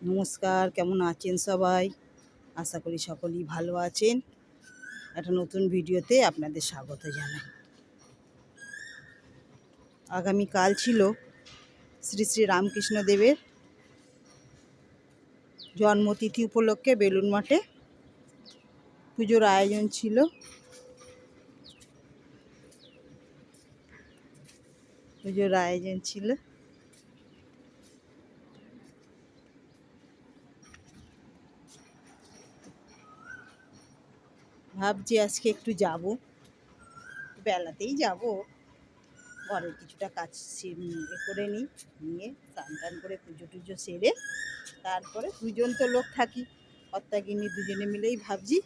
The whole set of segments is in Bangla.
নমস্কার, কেমন আছেন সবাই? আশা করি সকলেই ভালো আছেন। একটা নতুন ভিডিওতে আপনাদের স্বাগত জানাই। আগামীকাল ছিল শ্রী শ্রী রামকৃষ্ণ দেবের জন্মতিথি উপলক্ষে বেলুন মঠে পুজোর আয়োজন ছিল। ভাবছি আজকে একটু যাব, বেলাতেই যাব। ঘরের কিছুটা কাজ করে নিয়ে স্নান টান করে পুজো টুজো সেরে তারপরে দুজন তো লোক থাকি, কর্তাগিন্নি দুজনে মিলেই ভাবছি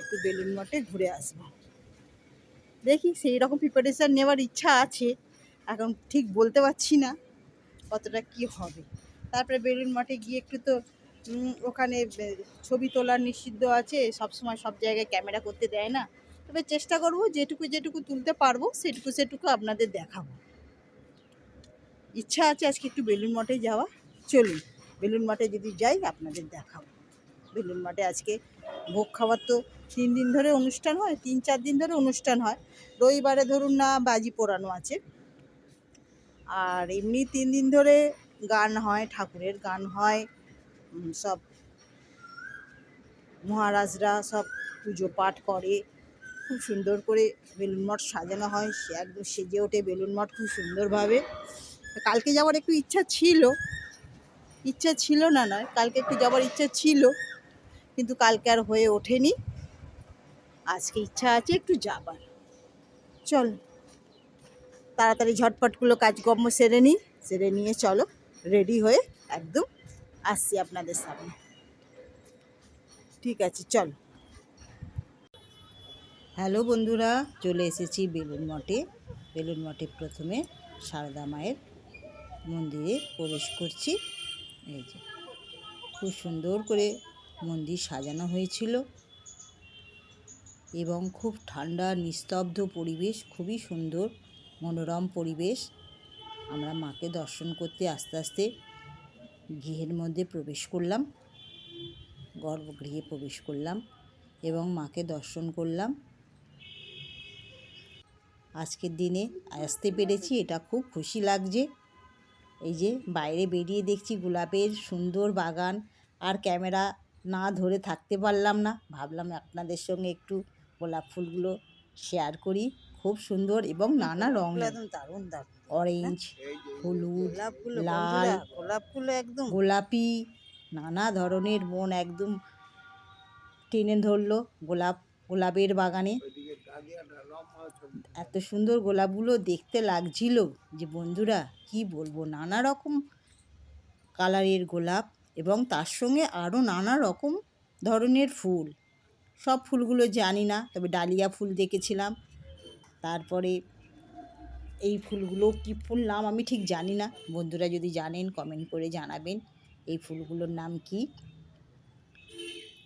একটু বেলুন মঠে ঘুরে আসবো। দেখি সেই রকম প্রিপারেশান নেওয়ার ইচ্ছা আছে, এখন ঠিক বলতে পারছি না কতটা কি হবে। তারপরে বেলুন মঠে গিয়ে একটু তো ওখানে ছবি তোলার নিষিদ্ধ আছে, সবসময় সব জায়গায় ক্যামেরা করতে দেয় না। তবে চেষ্টা করব যেটুকু তুলতে পারবো সেটুকু আপনাদের দেখাবো। ইচ্ছা আছে আজকে একটু বেলুন মঠে যাওয়া। চলুন বেলুন মঠে যদি যাই আপনাদের দেখাবো। বেলুন মঠে আজকে ভোগ খাওয়ার তো 3 দিন ধরে অনুষ্ঠান হয়, 3-4 দিন ধরে অনুষ্ঠান হয়। রবিবারে ধরুন না বাজি পোড়ানো আছে, আর এমনি 3 দিন ধরে গান হয়, ঠাকুরের গান হয়। সব মহারাজরা সব পুজো পাঠ করে, খুব সুন্দর করে বেলুন মঠ সাজানো হয়। সে একদম সেজে ওঠে বেলুন মঠ খুব সুন্দরভাবে। কালকে যাওয়ার একটু ইচ্ছা ছিল না নয়, কালকে একটু যাওয়ার ইচ্ছা ছিল, কিন্তু কালকে আর হয়ে ওঠেনি। আজকে ইচ্ছা আছে একটু যাবার। চল তাড়াতাড়ি ঝটপটগুলো কাজকর্ম সেরে নিয়ে চলো রেডি হয়ে একদম আসছি আপনাদের সামনে। ঠিক আছে, চল। হ্যালো বন্ধুরা, চলে এসেছি বেলুন মঠে প্রথমে সারদা মায়ের মন্দিরে প্রবেশ করছি। এই যে খুব সুন্দর করে মন্দির সাজানো হয়েছিল এবং খুব ঠান্ডা নিস্তব্ধ পরিবেশ, খুবই সুন্দর মনোরম পরিবেশ। আমরা মাকে দর্শন করতে আস্তে আস্তে গৃহের মধ্যে প্রবেশ করলাম, গর্ভগৃহে প্রবেশ করলাম এবং মাকে দর্শন করলাম। আজকের দিনে আসতে পেরেছি, এটা খুব খুশি লাগছে। এই যে বাইরে বেরিয়ে দেখছি গোলাপের সুন্দর বাগান, আর ক্যামেরা না ধরে থাকতে পারলাম না, ভাবলাম আপনাদের সঙ্গে একটু গোলাপ ফুলগুলো শেয়ার করি। খুব সুন্দর এবং নানা রঙ, দারুণ অরেঞ্জ, হলুদ, লাল, গোলাপগুলো একদম গোলাপি, নানা ধরনের। মন একদম টেনে ধরলো গোলাপের বাগানে। এত সুন্দর গোলাপগুলো দেখতে লাগছিল যে বন্ধুরা কি বলবো, নানা রকম কালারের গোলাপ এবং তার সঙ্গে আরও নানা রকম ধরনের ফুল। সব ফুলগুলো জানি না, তবে ডালিয়া ফুল দেখেছিলাম। তারপরে এই ফুলগুলো কি ফুল নাম আমি ঠিক জানি না, বন্ধুরা যদি জানেন কমেন্ট করে জানাবেন এই ফুলগুলোর নাম কি।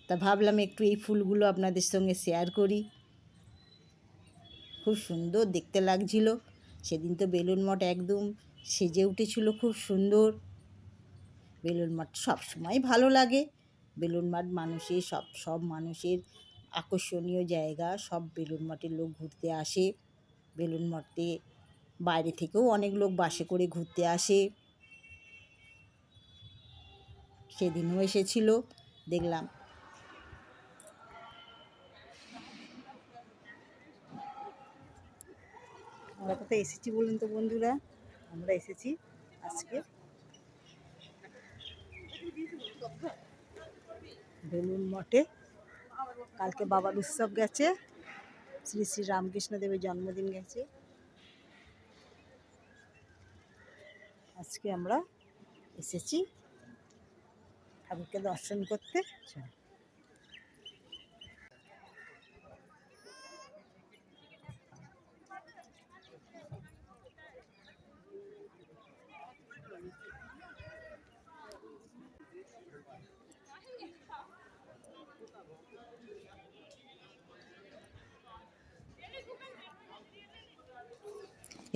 তা ভাবলাম একটু এই ফুলগুলো আপনাদের সঙ্গে শেয়ার করি। খুব সুন্দর দেখতে লাগছিল। সেদিন তো বেলুন মঠ একদম সেজে উঠেছিল, খুব সুন্দর। বেলুন মঠ সবসময় ভালো লাগে। বেলুন মঠ মানুষের সব মানুষের আকর্ষণীয় জায়গা। সব বেলুন মঠের লোক ঘুরতে আসে। বেলুন মঠে বাইরে থেকেও অনেক লোক বাসে করে ঘুরতে আসে। সেদিনও এসেছিল, দেখলাম। আমরা কোথায় এসেছি বলুন তো বন্ধুরা? আমরা এসেছি আজকে বেলুন মঠে। কালকে বাবার উৎসব গেছে, শ্রী শ্রী রামকৃষ্ণ দেবের জন্মদিন গেছে। আজকে আমরা এসেছি ঠাকুরকে দর্শন করতে।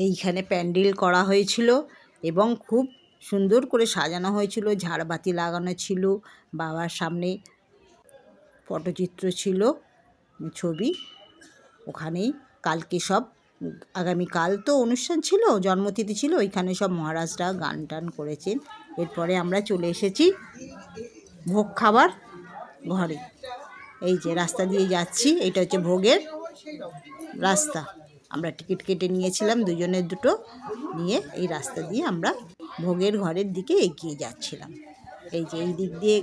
এইখানে প্যান্ডেল করা হয়েছিল এবং খুব সুন্দর করে সাজানো হয়েছিল, ঝাড়বাতি লাগানো ছিল, বাবার সামনে পটচিত্র ছিল, ছবি। ওখানেই কালকে সব আগামীকাল তো অনুষ্ঠান ছিল, জন্মতিথি ছিল, ওইখানে সব মহারাজরা গান টান করেছেন। এরপরে আমরা চলে এসেছি ভোগ খাবার ঘরে। এই যে রাস্তা দিয়ে যাচ্ছি, এটা হচ্ছে ভোগের রাস্তা। আমরা টিকিট কেটে নিয়েছিলাম দুজনের দুটো, নিয়ে এই রাস্তা দিয়ে আমরা ভোগের ঘরের দিকে এগিয়ে যাচ্ছিলাম। এই যে এই দিক দিয়ে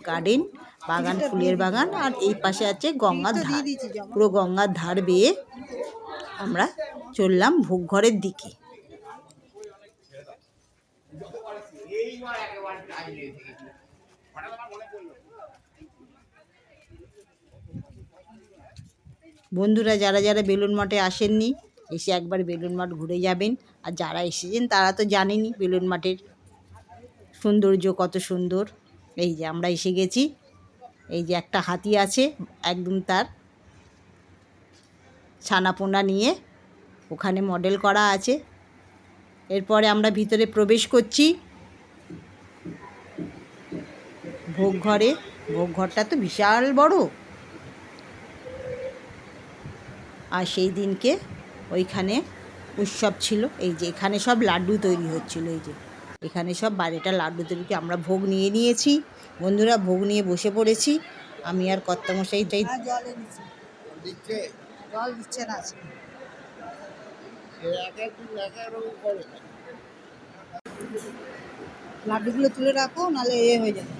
গার্ডেন, বাগান, ফুলের বাগান, আর এই পাশে আছে গঙ্গার ধার। পুরো গঙ্গার ধার বেয়ে আমরা চললাম ভোগ ঘরের দিকে। বন্ধুরা যারা যারা বেলুড় মঠে আসেননি, এসে একবার বেলুড় মঠ ঘুরে যাবেন। আর যারা এসেছেন তারা তো জানেনই বেলুড় মঠের সৌন্দর্য কত সুন্দর। এই যে আমরা এসে গেছি। এই যে একটা হাতি আছে, একদম তার ছানাপোনা নিয়ে ওখানে মডেল করা আছে। এরপরে আমরা ভিতরে প্রবেশ করছি ভোগ ঘরে। ভোগ ঘরটা তো বিশাল বড়। আর সেই দিনকে ওইখানে উৎসব ছিল। এই যে এখানে সব লাড্ডু তৈরি হচ্ছিল। এই যে এখানে সব বাড়িটা লাড্ডু তৈরি, আমরা ভোগ নিয়ে নিয়েছি। বন্ধুরা ভোগ নিয়ে বসে পড়েছি। আমি আর কর্তামশাইটাই জল দিচ্ছে না। লাড্ডুগুলো তুলে রাখো, নাহলে হয়ে যাবে।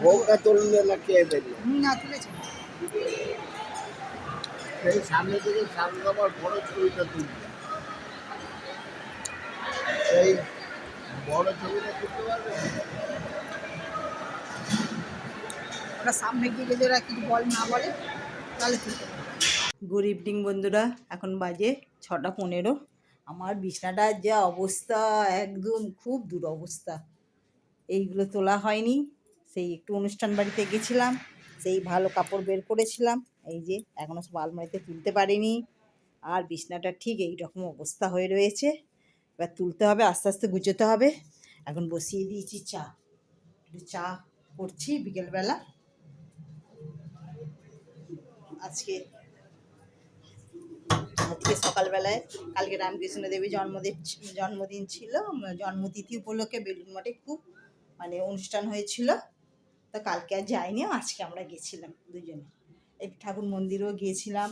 ভোগটা তুললে না খেয়ে দেবে না, তুলেছে। সেই সামনে থেকে সামনে আমার বড় ছবিটা তুলবে, সেই বড় ছবিটা তুলতে পারবে। ওরা সামনে গিয়ে যদি ওরা কিছু না বলে তাহলে তুলতে পারবে। গুড ইভিনিং বন্ধুরা, এখন বাজে 6:15। আমার বিছনাটার যা অবস্থা, একদম খুব দুরবস্থা। এইগুলো তোলা হয়নি, সেই একটু অনুষ্ঠান বাড়িতে গেছিলাম, সেই ভালো কাপড় বের করেছিলাম। এই যে এখনও সব আলমারিতে তুলতে পারিনি। আর বিছনাটা ঠিক এই রকম অবস্থা হয়ে রয়েছে। এবার তুলতে হবে, আস্তে আস্তে গুছোতে হবে। এখন বসিয়ে দিয়েছি চা, একটু চা করছি বিকেলবেলা। আজকে সকালবেলায় কালকে রামকৃষ্ণ দেবী জন্মদিন ছিল, জন্মতিথি উপলক্ষে বেলুড় মঠে খুব অনুষ্ঠান হয়েছিল। তো কালকে আর যাইনি, আজকে আমরা গেছিলাম দুজনে। একটু ঠাকুর মন্দিরেও গিয়েছিলাম।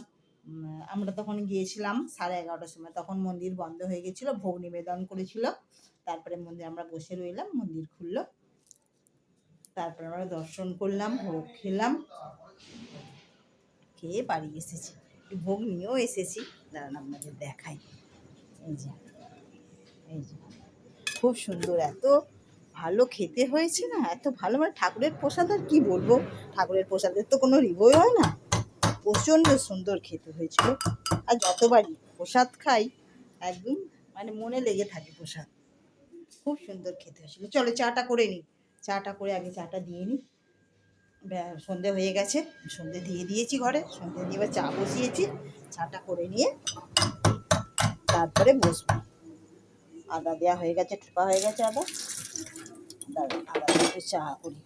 আমরা তখন গিয়েছিলাম 11:30টার সময়, তখন মন্দির বন্ধ হয়ে গেছিলো, ভোগ নিবেদন করেছিল। তারপরে মন্দির আমরা বসে রইলাম, মন্দির খুললো। তারপরে আমরা দর্শন করলাম, ভোগ খেলাম, খেয়ে বাড়ি এসেছি। ভোগ নিয়েও এসেছি, দাঁড়ান আপনাদের দেখাই। এই যে এই যে খুব সুন্দর, এত ভালো খেতে হয়েছে না, এত ভালো, ঠাকুরের প্রসাদ আর কি বলবো। ঠাকুরের প্রসাদের তো কোনো রিভিউ হয় না। প্রচণ্ড সুন্দর খেতে হয়েছিল। আর যতবারই প্রসাদ খাই একদম মনে লেগে থাকে প্রসাদ। খুব সুন্দর খেতে হয়েছিল। চলো চাটা করে নিই। চাটা করে আগে চাটা দিয়ে নিই। সন্ধে হয়ে গেছে, সন্ধে দিয়ে দিয়েছি ঘরে, সন্ধে দিয়ে এবার চা বসিয়েছি। চাটা করে নিয়ে তারপরে বসবো। আদা দেওয়া হয়ে গেছে, ঠোকা হয়ে গেছে আদা। আদা দিয়ে চা করি।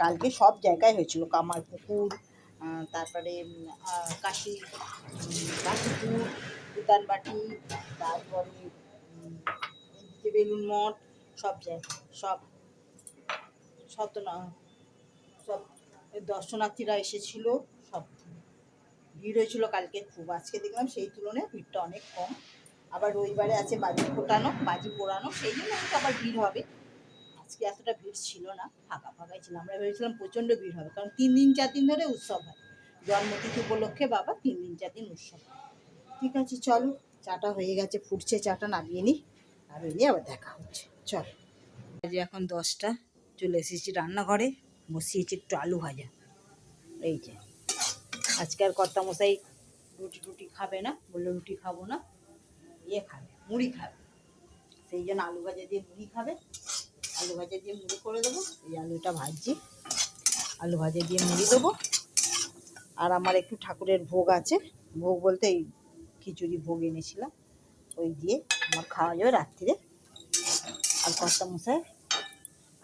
কালকে সব জায়গায় হয়েছিল, কামারপুকুর, তারপরে কাশীপুর, উদানবাটি, তারপরে বেলুড় মঠ, সব জায়গায় সব সব দর্শনার্থীরা এসেছিল, সব ভিড় হয়েছিল কালকে খুব। আজকে দেখলাম সেই তুলনায় ভিড়টা অনেক কম। আবার রবিবারে আছে বাজি পোড়ানো, সেই জন্য হয়তো আবার ভিড় হবে। আজকে এতটা ভিড় ছিল না, ফাঁকা ফাঁকাই ছিল। আমরা ভেবেছিলাম প্রচণ্ড ভিড় হবে, কারণ 3 দিন 4 দিন ধরে উৎসব হয়। জন্মতিথি উপলক্ষে বাবা 3 দিন 4 দিন উৎসব হয়। ঠিক আছে চলো, চাটা হয়ে গেছে, ফুটছে, চাটা নামিয়ে নিই, আর নিয়ে আবার দেখা হচ্ছে। চল, আজ এখন 10টা, চলে এসেছি রান্নাঘরে, বসিয়েছি একটু আলু ভাজা। এই যে আজকে আর কর্তামশাই রুটি খাবে না, বললো রুটি খাবো না, ইয়ে খাবে, মুড়ি খাবে। সেই জন্য আলু ভাজা দিয়ে মুড়ি খাবে। আলু ভাজা দিয়ে মুড়ি করে দেবো। এই আলুটা ভাজছি, আলু ভাজা দিয়ে মুড়ি দেবো। আর আমার একটু ঠাকুরের ভোগ আছে, ভোগ বলতে এই খিচুড়ি ভোগ এনেছিলাম, ওই দিয়ে আমার খাওয়া যাবে রাত্রিরে। আর কর্তামশাই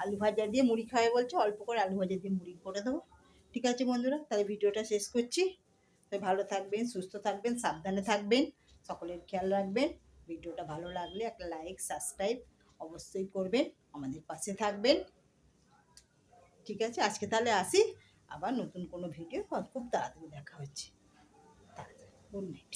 আলু ভাজা দিয়ে মুড়ি খাবে বলছে, অল্প করে আলু ভাজা দিয়ে মুড়ি করে দেবো। ঠিক আছে বন্ধুরা, তাহলে ভিডিওটা শেষ করছি। তাই ভালো থাকবেন, সুস্থ থাকবেন, সাবধানে থাকবেন, সকলের খেয়াল রাখবেন। ভিডিওটা ভালো লাগলে একটা লাইক সাবস্ক্রাইব অবশ্যই করবেন, আমাদের পাশে থাকবেন। ঠিক আছে, আজকে তাহলে আসি, আবার নতুন কোনো ভিডিও খুব তাড়াতাড়ি দেখা হচ্ছে। তাড়াতাড়ি, গুড নাইট।